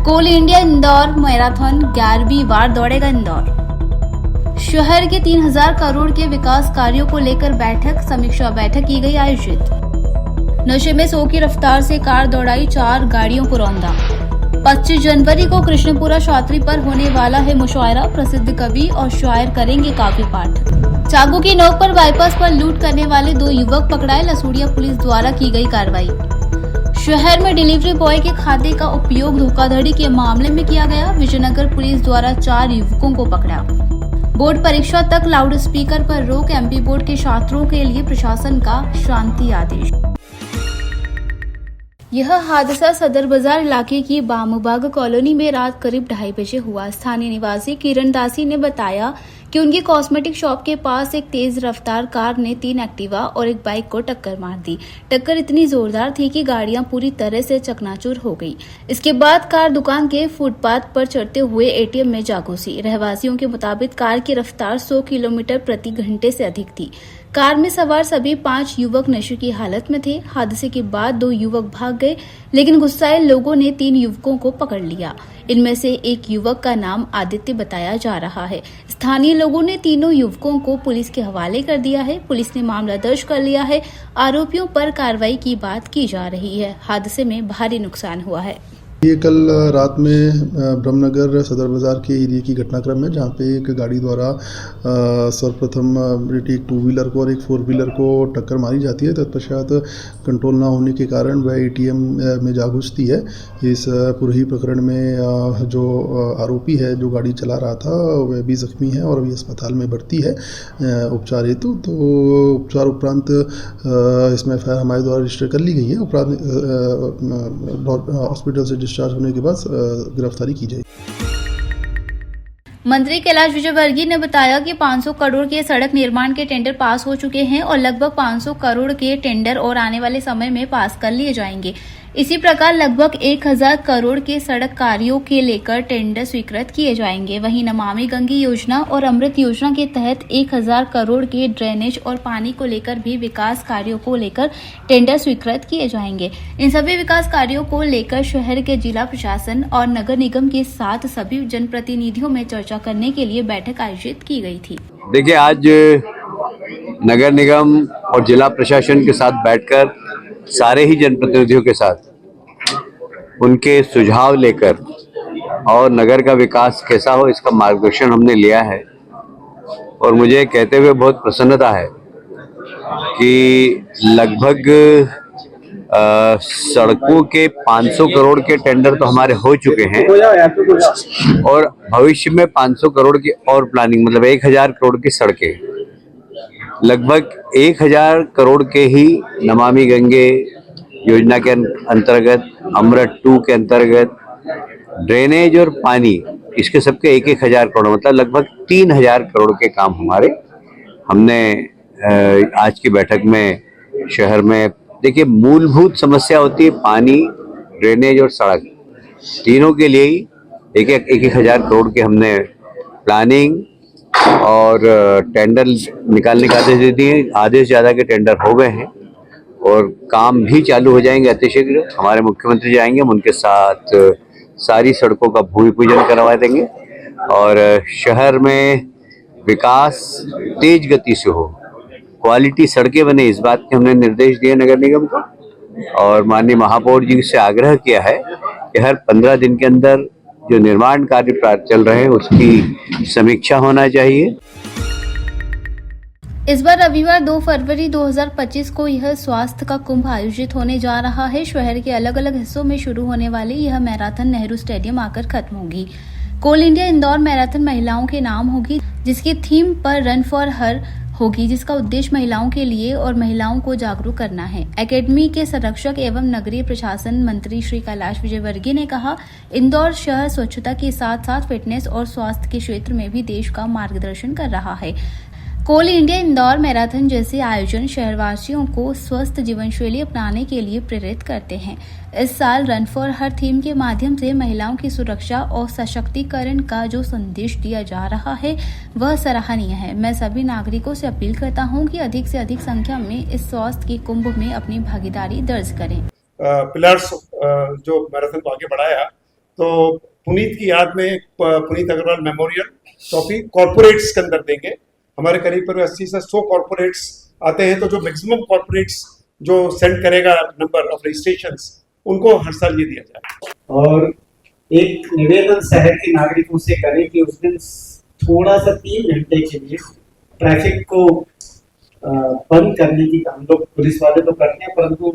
कोल India Indore marathon 11वीं बार दौड़ेगा इंदौर। शहर के 3000 करोड़ के विकास कार्यों को लेकर समीक्षा बैठक की गई आयोजित। नशे में 100 की रफ्तार से कार दौड़ाई, 4 गाड़ियों को रौंदा। 25 जनवरी को कृष्णपुरा शास्त्री पर होने वाला है मुशायरा, प्रसिद्ध कवि और शायर करेंगे काव्य पाठ। चाकू की नोक पर बाईपास पर लूट करने वाले 2 युवक पकड़ाए, लसूड़िया पुलिस द्वारा की गई कार्रवाई। शहर में डिलीवरी बॉय के खाते का उपयोग धोखाधड़ी के मामले में किया गया, विजयनगर पुलिस द्वारा 4 युवकों को पकड़ा। बोर्ड परीक्षा तक लाउड स्पीकर पर रोक, एमपी बोर्ड के छात्रों के लिए प्रशासन का शांति आदेश। यह हादसा सदर बाजार इलाके की बामुबाग कॉलोनी में रात करीब 2:30 बजे हुआ। स्थानीय निवासी किरण दासी ने बताया कि उनकी कॉस्मेटिक शॉप के पास एक तेज रफ्तार कार ने 3 एक्टिवा और एक बाइक को टक्कर मार दी। टक्कर इतनी जोरदार थी कि गाड़ियां पूरी तरह से चकनाचूर हो गई। इसके बाद कार दुकान के फुटपाथ पर चढ़ते हुए एटीएम में जा घुसी। रहवासियों के मुताबिक कार की रफ्तार 100 किलोमीटर प्रति घंटे से अधिक थी। कार में सवार सभी 5 युवक नशे की हालत में थे। हादसे के बाद 2 युवक भाग गए, लेकिन गुस्साए लोगों ने 3 युवकों को पकड़ लिया। इनमें से एक युवक का नाम आदित्य बताया जा रहा है। स्थानीय लोगों ने तीनों युवकों को पुलिस के हवाले कर दिया है। पुलिस ने मामला दर्ज कर लिया है। आरोपियों पर कार्रवाई की बात की जा रही है। हादसे में भारी नुकसान हुआ है। ये कल रात में ब्रह्मनगर सदर बाज़ार के एरिया की घटनाक्रम है, जहाँ पे एक गाड़ी द्वारा सर्वप्रथम एक 2 व्हीलर को और एक 4 व्हीलर को टक्कर मारी जाती है। तत्पश्चात कंट्रोल ना होने के कारण वह एटीएम में जा घुसती है। इस पूरे ही प्रकरण में जो आरोपी है, जो गाड़ी चला रहा था, वह भी जख्मी है और अभी अस्पताल में भर्ती है उपचार हेतु। तो उपचार उपरांत इसमें एफआईआर हमारे द्वारा रजिस्टर कर ली गई है। उपरांत हॉस्पिटल से डिस्चार्ज होने के बाद गिरफ्तारी की जाएगी। मंत्री कैलाश विजयवर्गीय ने बताया कि 500 करोड़ के सड़क निर्माण के टेंडर पास हो चुके हैं और लगभग 500 करोड़ के टेंडर और आने वाले समय में पास कर लिए जाएंगे। इसी प्रकार लगभग 1000 करोड़ के सड़क कार्यों के लेकर टेंडर स्वीकृत किए जाएंगे। वहीं नमामि गंगे योजना और अमृत योजना के तहत 1000 करोड़ के ड्रेनेज और पानी को लेकर भी विकास कार्यों को लेकर टेंडर स्वीकृत किए जाएंगे। इन सभी विकास कार्यों को लेकर शहर के जिला प्रशासन और नगर निगम के साथ सभी जनप्रतिनिधियों में चर्चा करने के लिए बैठक आयोजित की गई थी। देखिए, आज नगर निगम और जिला प्रशासन के साथ बैठकर सारे ही जनप्रतिनिधियों के साथ उनके सुझाव लेकर और नगर का विकास कैसा हो इसका मार्गदर्शन हमने लिया है। और मुझे कहते हुए बहुत प्रसन्नता है कि लगभग सड़कों के 500 करोड़ के टेंडर तो हमारे हो चुके हैं और भविष्य में 500 करोड़ की और प्लानिंग, मतलब 1000 करोड़ की सड़कें, लगभग 1000 करोड़ के ही नमामि गंगे योजना के अंतर्गत, अमृत 2 के अंतर्गत, ड्रेनेज और पानी, इसके सबके 1000 करोड़, मतलब लगभग 3000 करोड़ के काम हमारे हमने आज की बैठक में शहर में। देखिए, मूलभूत समस्या होती है पानी, ड्रेनेज और सड़क, तीनों के लिए ही 1000 करोड़ के हमने प्लानिंग और टेंडर निकालने का आदेश दे दिए। आदेश ज़्यादा के टेंडर हो गए हैं और काम भी चालू हो जाएंगे अतिशीघ्र। हमारे मुख्यमंत्री जाएंगे, हम उनके साथ सारी सड़कों का भूमि पूजन करवा देंगे और शहर में विकास तेज गति से हो, क्वालिटी सड़कें बने, इस बात के हमने निर्देश दिए नगर निगम को। और माननीय महापौर जी से आग्रह किया है कि हर 15 दिन के अंदर जो निर्माण कार्य चल रहे हैं उसकी समीक्षा होना चाहिए। इस बार रविवार 2 फरवरी 2025 को यह स्वास्थ्य का कुंभ आयोजित होने जा रहा है। शहर के अलग अलग हिस्सों में शुरू होने वाली यह मैराथन नेहरू स्टेडियम आकर खत्म होगी। कोल इंडिया इंदौर मैराथन महिलाओं के नाम होगी, जिसकी थीम पर रन फॉर हर होगी, जिसका उद्देश्य महिलाओं के लिए और महिलाओं को जागरूक करना है। एकेडमी के संरक्षक एवं नगरीय प्रशासन मंत्री श्री कैलाश विजयवर्गीय ने कहा, इंदौर शहर स्वच्छता के साथ साथ फिटनेस और स्वास्थ्य के क्षेत्र में भी देश का मार्गदर्शन कर रहा है। कोल इंडिया इंदौर मैराथन जैसे आयोजन शहरवासियों को स्वस्थ जीवन शैली अपनाने के लिए प्रेरित करते हैं। इस साल रन फॉर हर थीम के माध्यम से महिलाओं की सुरक्षा और सशक्तिकरण का जो संदेश दिया जा रहा है वह सराहनीय है। मैं सभी नागरिकों से अपील करता हूं कि अधिक से अधिक संख्या में इस स्वास्थ्य के कुंभ में अपनी भागीदारी दर्ज करें। पिलर्स जो मैराथन को आगे बढ़ाया तो पुनीत की याद में एक Puneet Agarwal memorial trophy corporates के अंदर देंगे। हमारे करीब 80 से 100 कॉर्पोरेट्स आते हैं, तो जो मैक्सिमम कॉर्पोरेट्स जो सेंड करेगा नंबर ऑफ रजिस्ट्रेशंस, उनको हर साल ये दिया जाए। और एक निवेदन शहर के नागरिकों से करें कि उस दिन थोड़ा सा 3 घंटे के लिए ट्रैफिक को बंद करने की, हम लोग पुलिस वाले तो करते हैं, परंतु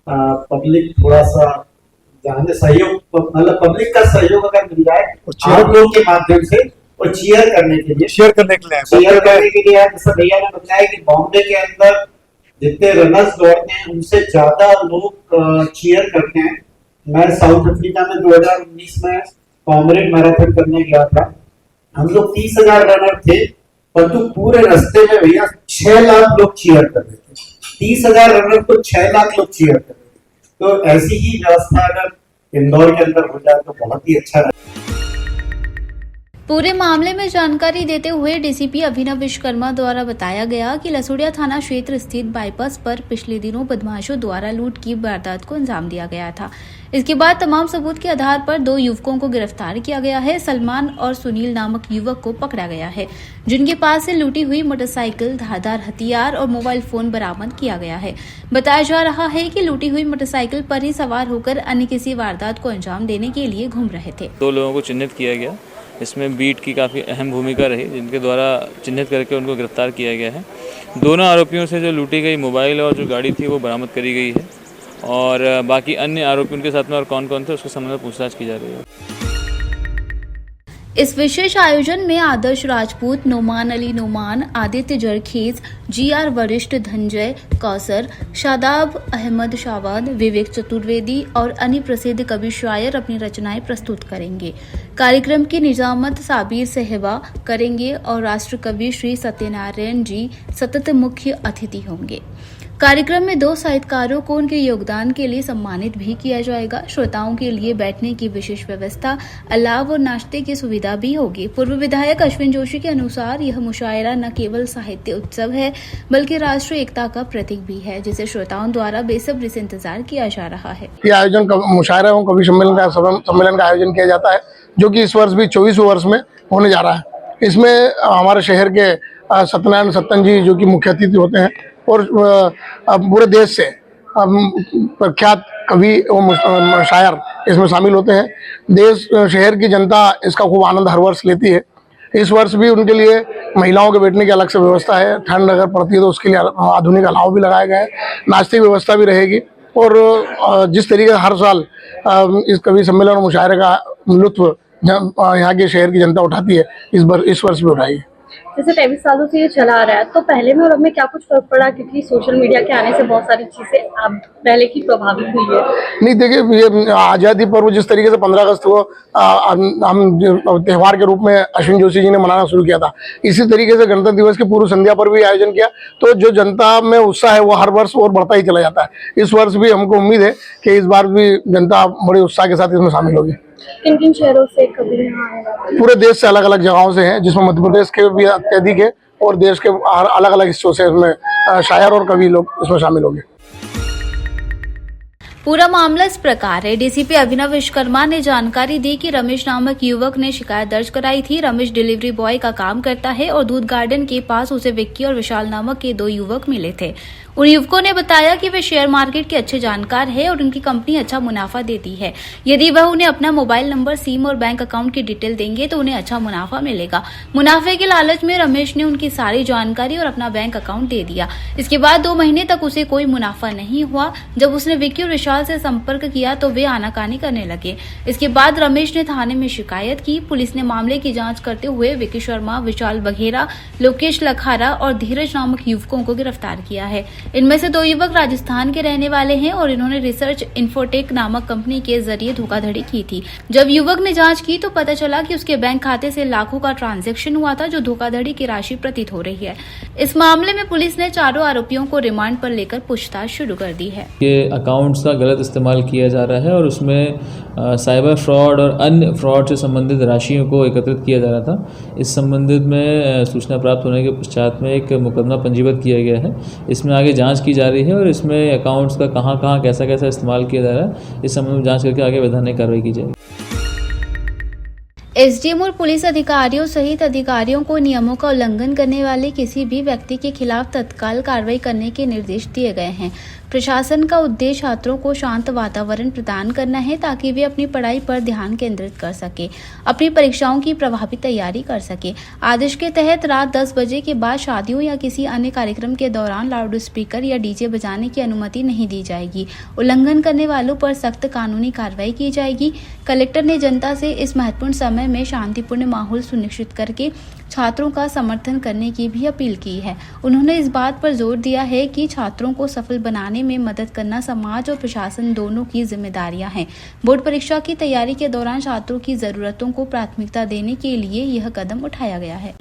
पब्लिक थोड़ा सा जहाँ सहयोग, मतलब पब्लिक का सहयोग अगर मिल जाए आप लोग के माध्यम से, और चीयर करने के लिए जैसा भैया ने बताया कि बॉम्बे के अंदर जितने रनर्स दौड़ते हैं उनसे ज्यादा लोग चीयर करते हैं। मैं साउथ अफ्रीका में 2019 में कॉमरेड मैराथन करने गया था। हम लोग 30,000 रनर थे, परंतु पूरे रास्ते में भैया 6 लाख लोग चीयर कर रहे थे। 30,000 रनर को 6 लाख लोग चीयर कर रहे थे। तो ऐसी ही व्यवस्था अगर इंदौर के अंदर हो जाए तो बहुत ही अच्छा है। पूरे मामले में जानकारी देते हुए डीसीपी अभिनव विश्वकर्मा द्वारा बताया गया कि लसुड़िया थाना क्षेत्र स्थित बाईपास पर पिछले दिनों बदमाशों द्वारा लूट की वारदात को अंजाम दिया गया था। इसके बाद तमाम सबूत के आधार पर 2 युवकों को गिरफ्तार किया गया है। सलमान और सुनील नामक युवक को पकड़ा गया है, जिनके पास से लूटी हुई मोटरसाइकिल, धारदार हथियार और मोबाइल फोन बरामद किया गया है। बताया जा रहा है कि लूटी हुई मोटरसाइकिल पर ही सवार होकर अन्य किसी वारदात को अंजाम देने के लिए घूम रहे थे। 2 लोगों को चिन्हित किया गया, इसमें बीट की काफ़ी अहम भूमिका रही, जिनके द्वारा चिन्हित करके उनको गिरफ्तार किया गया है। दोनों आरोपियों से जो लूटी गई मोबाइल और जो गाड़ी थी वो बरामद करी गई है, और बाकी अन्य आरोपी उनके साथ में और कौन कौन थे उसके संबंध में पूछताछ की जा रही है। इस विशेष आयोजन में आदर्श राजपूत, नोमान अली नोमान, आदित्य जरखेज, जीआर वरिष्ठ, धनंजय कौसर, शादाब अहमद शावाद, विवेक चतुर्वेदी और अन्य प्रसिद्ध कवि शायर अपनी रचनाएं प्रस्तुत करेंगे। कार्यक्रम की निजामत साबिर सहवा करेंगे और राष्ट्र कवि श्री सत्यनारायण जी सतत मुख्य अतिथि होंगे। कार्यक्रम में 2 साहित्यकारों को उनके योगदान के लिए सम्मानित भी किया जाएगा। श्रोताओं के लिए बैठने की विशेष व्यवस्था, अलाव और नाश्ते की सुविधा भी होगी। पूर्व विधायक अश्विन जोशी के अनुसार यह मुशायरा न केवल साहित्य उत्सव है, बल्कि राष्ट्रीय एकता का प्रतीक भी है, जिसे श्रोताओं द्वारा बेसब्री से इंतजार किया जा रहा है। ये आयोजन मुशायरा एवं कवि सम्मेलन का आयोजन किया जाता है, जो कि इस वर्ष भी 24वें वर्ष में होने जा रहा है। इसमें हमारे शहर के सत्यनारायण सत्तन जी जो कि मुख्य अतिथि होते हैं, और पूरे देश से प्रख्यात कवि एवं शायर इसमें शामिल होते हैं। देश शहर की जनता इसका खूब आनंद हर वर्ष लेती है। इस वर्ष भी उनके लिए महिलाओं के बैठने की अलग से व्यवस्था है। ठंड अगर पड़ती है तो उसके लिए आधुनिक अलाव भी लगाए गए हैं। नाश्ते की व्यवस्था भी रहेगी, और जिस तरीके से हर साल इस कवि सम्मेलन और मुशायरे का लुत्फ यहाँ के शहर की जनता उठाती है, इस वर्ष भी उठाई है। जैसे 23 सालों से ये चला आ रहा है, तो पहले में और अब में क्या कुछ फर्क पड़ा, क्योंकि सोशल मीडिया के आने से बहुत सारी चीजें अब पहले की प्रभावित हुई है? नहीं, देखिए, ये आज़ादी पर्व जिस तरीके से 15 अगस्त को हम त्यौहार के रूप में अश्विन जोशी जी ने मनाना शुरू किया था, इसी तरीके से गणतंत्र दिवस की पूर्व संध्या पर भी आयोजन किया। तो जो जनता में उत्साह है वो हर वर्ष और बढ़ता ही चला जाता है। इस वर्ष भी हमको उम्मीद है कि इस बार भी जनता बड़े उत्साह के साथ इसमें शामिल होगी। किन किन शहरों से कभी यहाँ आएगा? पूरे देश से अलग अलग जगहों से हैं, जिसमें मध्य प्रदेश के भी अत्यधिक है, और देश के अलग अलग हिस्सों से इसमें शायर और कवि लोग इसमें शामिल होंगे। पूरा मामला इस प्रकार है। डीसीपी अभिनव विश्वकर्मा ने जानकारी दी कि रमेश नामक युवक ने शिकायत दर्ज कराई थी। रमेश डिलीवरी बॉय का काम करता है और दूध गार्डन के पास उसे विक्की और विशाल नामक के 2 युवक मिले थे। उन युवकों ने बताया कि वे शेयर मार्केट के अच्छे जानकार हैं और उनकी कंपनी अच्छा मुनाफा देती है। यदि वह उन्हें अपना मोबाइल नंबर, सिम और बैंक अकाउंट की डिटेल देंगे तो उन्हें अच्छा मुनाफा मिलेगा। मुनाफे के लालच में रमेश ने उनकी सारी जानकारी और अपना बैंक अकाउंट दे दिया। इसके बाद 2 महीने तक उसे कोई मुनाफा नहीं हुआ। जब उसने विक्की और विशाल से संपर्क किया तो वे आनाकानी करने लगे। इसके बाद रमेश ने थाने में शिकायत की। पुलिस ने मामले की जाँच करते हुए विक्की शर्मा, विशाल बघेरा, लोकेश लखारा और धीरज नामक युवकों को गिरफ्तार किया है। इनमें से 2 युवक राजस्थान के रहने वाले हैं और इन्होंने रिसर्च इन्फोटेक नामक कंपनी के जरिए धोखाधड़ी की थी। जब युवक ने जांच की तो पता चला कि उसके बैंक खाते से लाखों का ट्रांजैक्शन हुआ था, जो धोखाधड़ी की राशि प्रतीत हो रही है। इस मामले में पुलिस ने चारों आरोपियों को रिमांड पर लेकर पूछताछ शुरू कर दी है। ये अकाउंट्स का गलत इस्तेमाल किया जा रहा है और उसमें साइबर फ्रॉड और अन्य फ्रॉड से संबंधित राशियों को एकत्रित किया जा रहा था। इस संबंधित में सूचना प्राप्त होने के पश्चात में एक मुकदमा पंजीबद्ध किया गया है। इसमें आगे जांच की जा रही है और इसमें अकाउंट्स का कहां कैसा इस्तेमाल किया जा रहा है, इस संबंध में जांच करके आगे वैधानिक कार्रवाई की जाएगी। एसडीएम और पुलिस अधिकारियों सहित अधिकारियों को नियमों का उल्लंघन करने वाले किसी भी व्यक्ति के खिलाफ तत्काल कार्रवाई करने के निर्देश दिए गए हैं। प्रशासन का उद्देश्य छात्रों को शांत वातावरण प्रदान करना है ताकि वे अपनी पढ़ाई पर ध्यान केंद्रित कर सके, अपनी परीक्षाओं की प्रभावी तैयारी कर सके। आदेश के तहत रात 10 बजे के बाद शादियों या किसी अन्य कार्यक्रम के दौरान लाउड स्पीकर या डीजे बजाने की अनुमति नहीं दी जाएगी। उल्लंघन करने वालों पर सख्त कानूनी कार्रवाई की जाएगी। कलेक्टर ने जनता से इस महत्वपूर्ण समय में शांतिपूर्ण माहौल सुनिश्चित करके छात्रों का समर्थन करने की भी अपील की है। उन्होंने इस बात पर जोर दिया है कि छात्रों को सफल बनाने में मदद करना समाज और प्रशासन दोनों की जिम्मेदारियां हैं। बोर्ड परीक्षा की तैयारी के दौरान छात्रों की जरूरतों को प्राथमिकता देने के लिए यह कदम उठाया गया है।